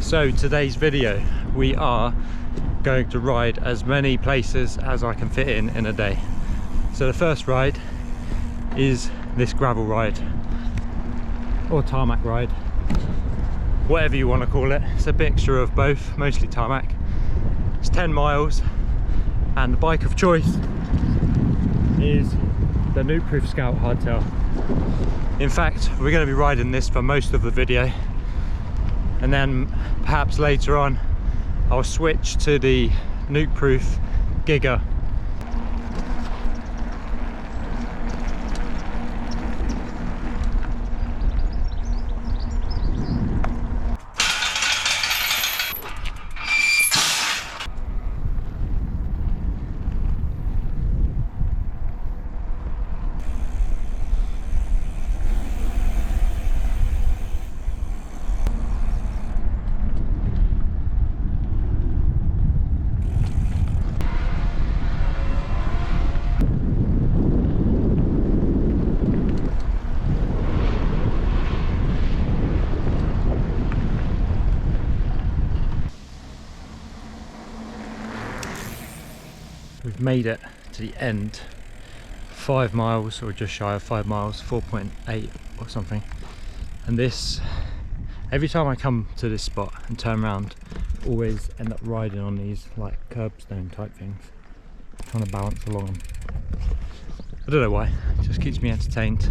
So today's video, we are going to ride as many places as I can fit in a day. So the first ride is this gravel ride or tarmac ride, whatever you want to call it. It's a mixture of both, mostly tarmac. It's 10 miles and the bike of choice is the Nukeproof Scout hardtail. In fact, we're going to be riding this for most of the video, and then perhaps later on I'll switch to the Nukeproof Giga. We've made it to the end, 5 miles or just shy of 5 miles, 4.8 or something. And this, every time I come to this spot and turn around, I always end up riding on these like curbstone type things, trying to balance along them. I don't know why, it just keeps me entertained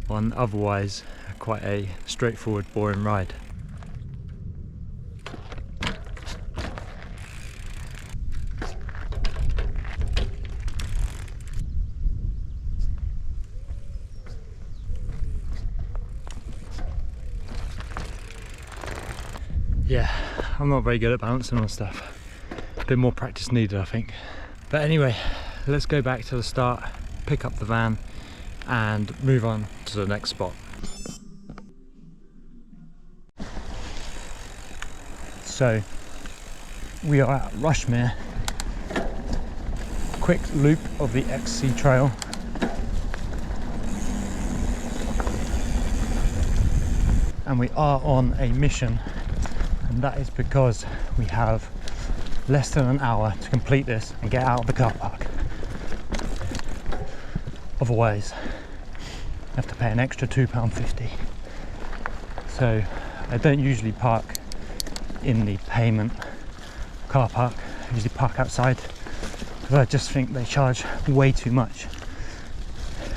on otherwise quite a straightforward, boring ride. Yeah, I'm not very good at balancing on stuff. A bit more practice needed, I think. But anyway, let's go back to the start, pick up the van and move on to the next spot. So we are at Rushmere, quick loop of the XC trail. And we are on a mission. And that is because we have less than an hour to complete this and get out of the car park. Otherwise, you have to pay an extra £2.50. So I don't usually park in the payment car park. I usually park outside because I just think they charge way too much.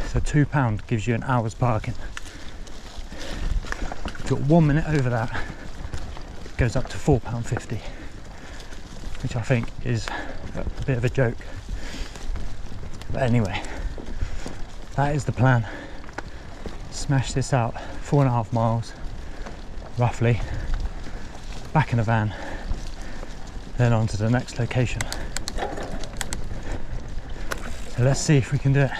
So £2 gives you an hour's parking. If you're 1 minute over that, goes up to £4.50, which I think is a bit of a joke. But anyway, that is the plan. Smash this out, 4.5 miles roughly, back in a van, then on to the next location. So let's see if we can do it.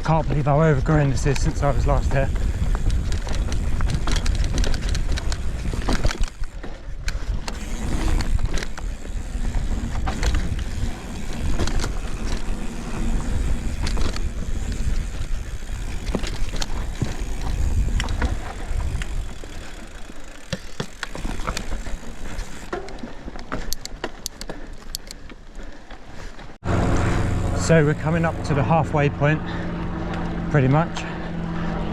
Can't believe how overgrown this is since I was last here. So we're coming up to the halfway point, pretty much.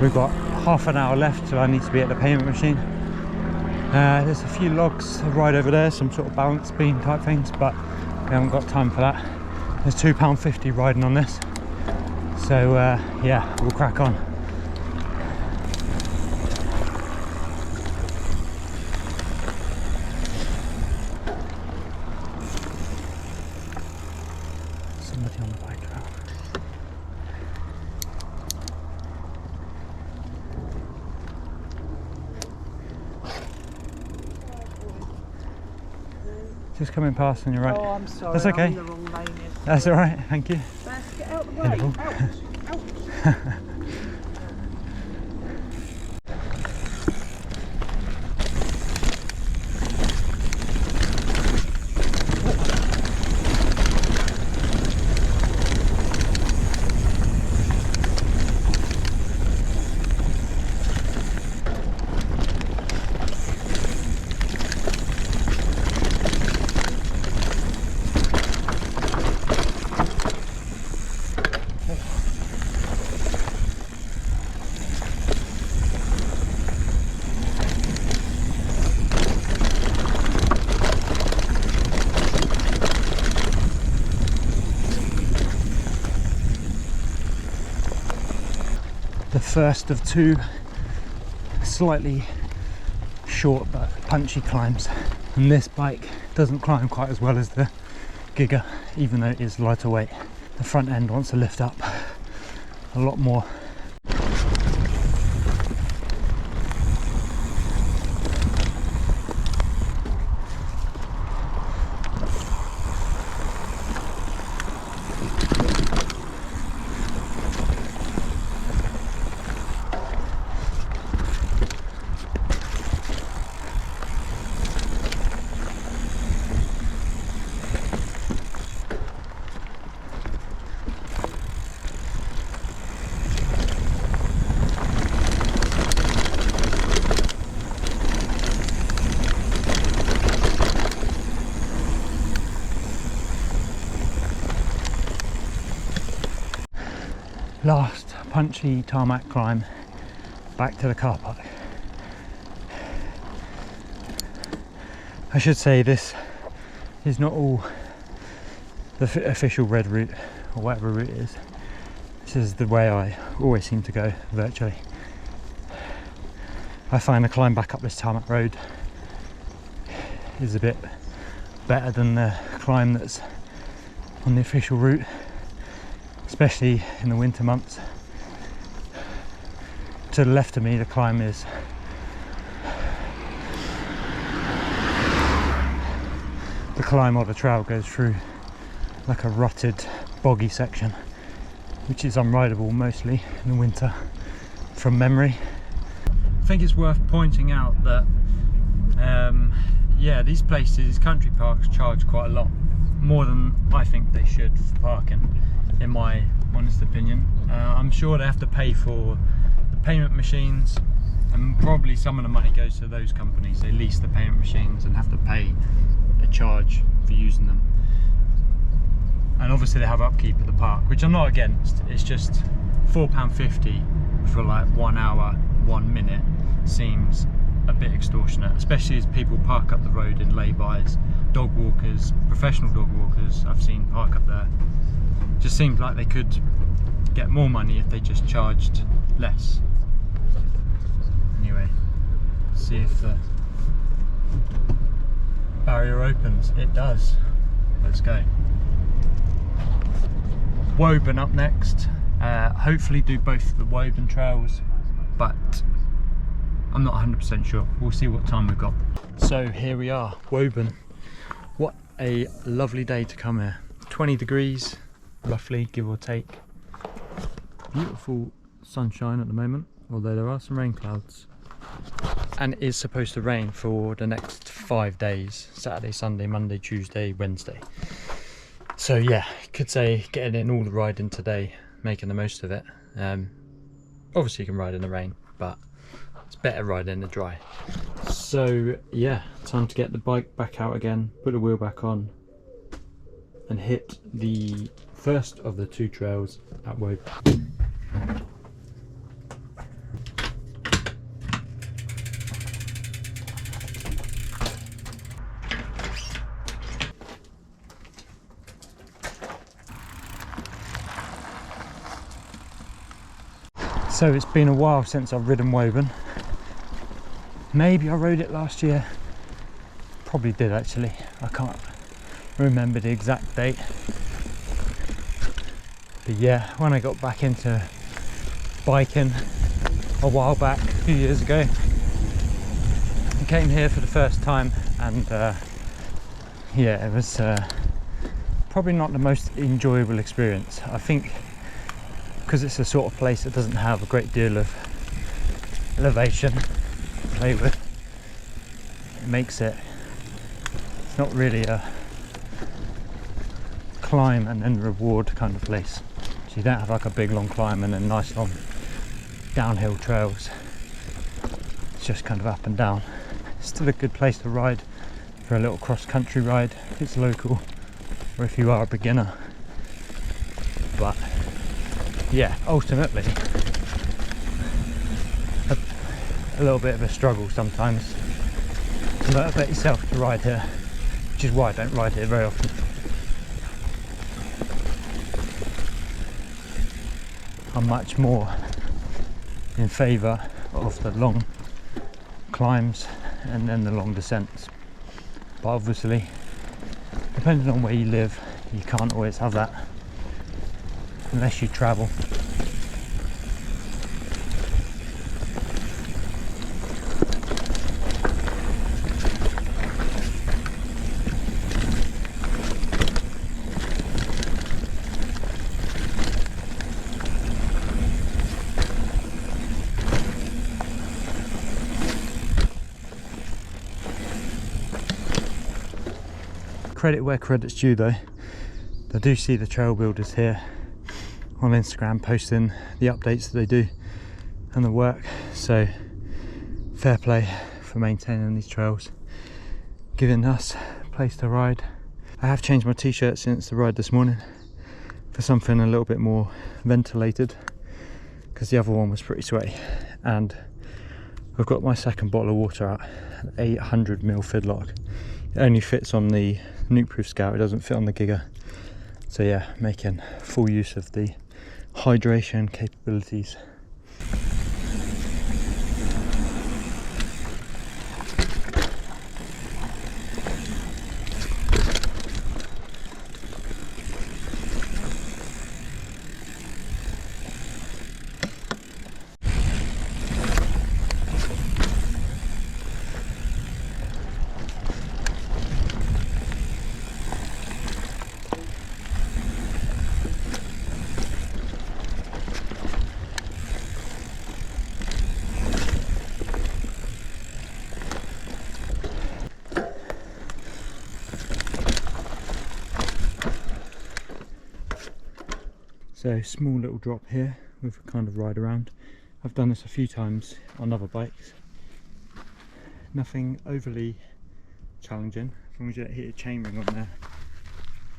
We've got half an hour left till I need to be at the payment machine. There's a few logs right over there, some sort of balance beam type things, but we haven't got time for that. There's £2.50 riding on this. So yeah, we'll crack on. Somebody on the bike trail. Just coming past on your right. Oh, I'm sorry. That's okay. I'm in the wrong lane. That's all right. Thank you. Let's get out of the way. Ouch. Ouch. The first of two slightly short but punchy climbs, and this bike doesn't climb quite as well as the Giga, even though it is lighter weight. The front end wants to lift up a lot more. Last punchy tarmac climb back to the car park. I should say this is not all the official red route or whatever route it is. This is the way I always seem to go virtually. I find the climb back up this tarmac road is a bit better than the climb that's on the official route, especially in the winter months. To the left of me, the climb is the climb or the trail goes through like a rutted, boggy section, which is unrideable mostly in the winter from memory. I think it's worth pointing out that yeah, these places, these country parks, charge quite a lot more than I think they should for parking, in my honest opinion. I'm sure they have to pay for the payment machines, and probably some of the money goes to those companies. They lease the payment machines and have to pay a charge for using them. And obviously they have upkeep at the park, which I'm not against. It's just £4.50 for like 1 hour, 1 minute seems a bit extortionate, especially as people park up the road in lay-bys. Dog walkers, professional dog walkers, I've seen park up there. Just seems like they could get more money if they just charged less. Anyway, see if the barrier opens. It does. Let's go. Woburn up next. Hopefully do both the Woburn trails, but I'm not 100% sure. We'll see what time we've got. So here we are, Woburn. What a lovely day to come here. 20 degrees, roughly, give or take. beautiful sunshine at the moment, although there are some rain clouds. And it is supposed to rain for the next 5 days, Saturday, Sunday, Monday, Tuesday, Wednesday. So yeah, could say getting in all the riding today, making the most of it. Obviously you can ride in the rain, but it's better riding in the dry. So yeah, time to get the bike back out again, put the wheel back on, and hit the first of the 2 trails at Woburn. So it's been a while since I've ridden Woburn. Maybe I rode it last year. Probably did actually. I can't remember the exact date. But yeah, when I got back into biking a while back, a few years ago, I came here for the first time, and yeah, it was probably not the most enjoyable experience. I think because it's a sort of place that doesn't have a great deal of elevation to play with, it makes it, it's not really a climb and then reward kind of place. So you don't have like a big long climb and then nice long downhill trails. It's just kind of up and down. It's still a good place to ride for a little cross-country ride if it's local, or if you are a beginner. But yeah, ultimately a little bit of a struggle sometimes to motivate yourself to ride here, which is why I don't ride here very often. I'm much more in favour of the long climbs and then the long descents, but obviously depending on where you live, you can't always have that unless you travel. Credit where credit's due though. I do see the trail builders here on Instagram posting the updates that they do and the work, so fair play for maintaining these trails, giving us a place to ride. I have changed my t-shirt since the ride this morning for something a little bit more ventilated, because the other one was pretty sweaty, and I've got my second bottle of water out, an 800ml Fidlock. It only fits on the Nukeproof Scout, it doesn't fit on the Giga. So yeah, making full use of the hydration capabilities. So small little drop here with a kind of ride around. I've done this a few times on other bikes. Nothing overly challenging, as long as you don't hit a chainring on there,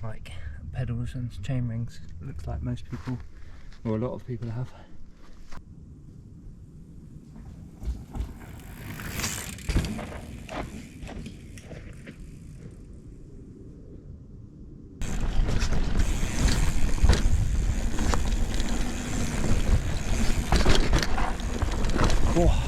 like pedals and chainrings. It looks like most people, or a lot of people, have. Oh.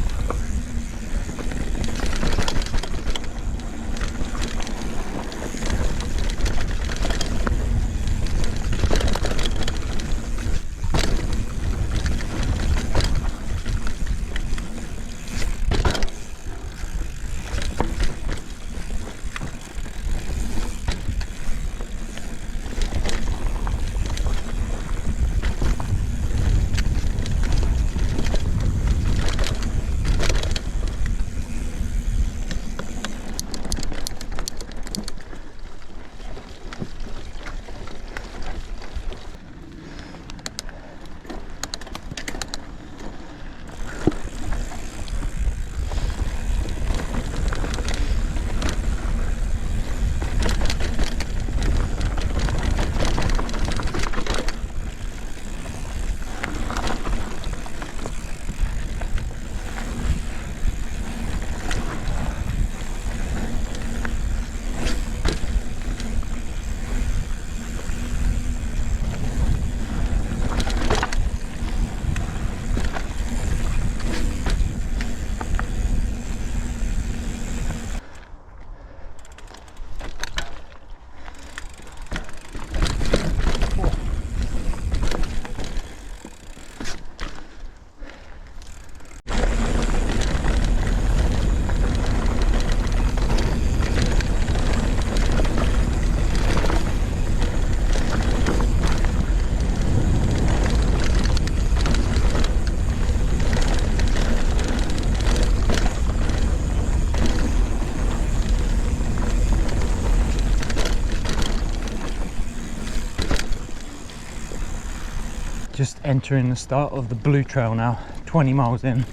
just entering the start of the blue trail now, 20 miles in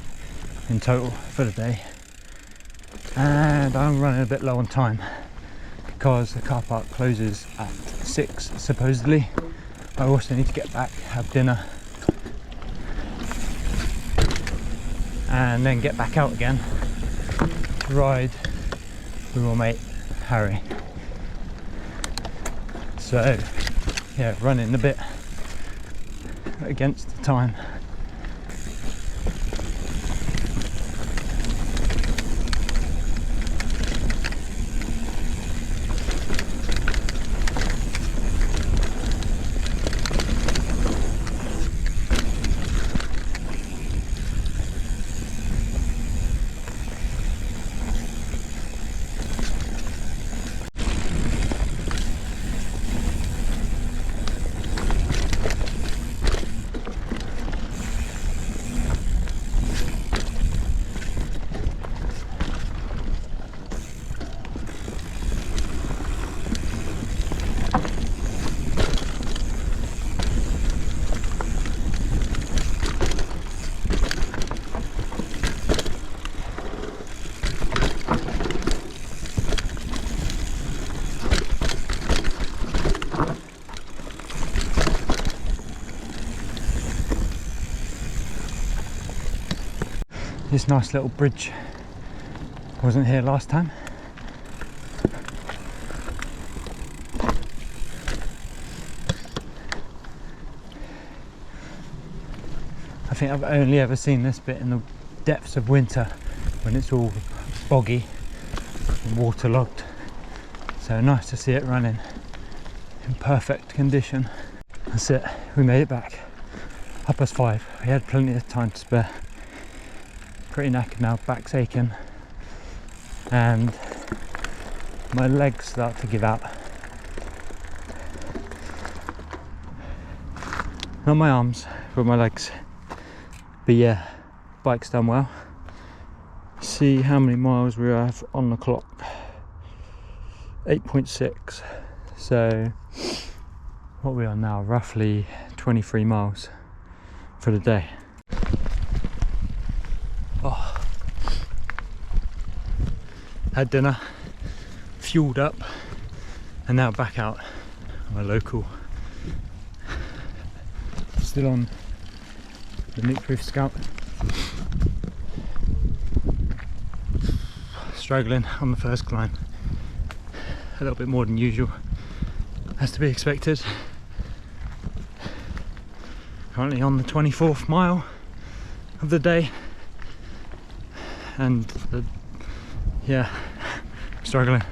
total for the day, and I'm running a bit low on time because the car park closes at 6 supposedly. I also need to get back, have dinner, and then get back out again to ride with my mate Harry. So yeah, running a bit against the time. This nice little bridge wasn't here last time. I think I've only ever seen this bit in the depths of winter when it's all boggy and waterlogged. So nice to see it running in perfect condition. That's it, we made it back. 5:30. We had plenty of time to spare. Pretty knackered now, back's aching, and my legs start to give out. Not my arms, but my legs. But yeah, bike's done well. See how many miles we have on the clock. 8.6. So what are we on now? Roughly 23 miles for the day. Oh, had dinner, fueled up, and now back out on my local. Still on the Nukeproof Scout. Struggling on the first climb. A little bit more than usual, as to be expected. Currently on the 24th mile of the day. And yeah, struggling.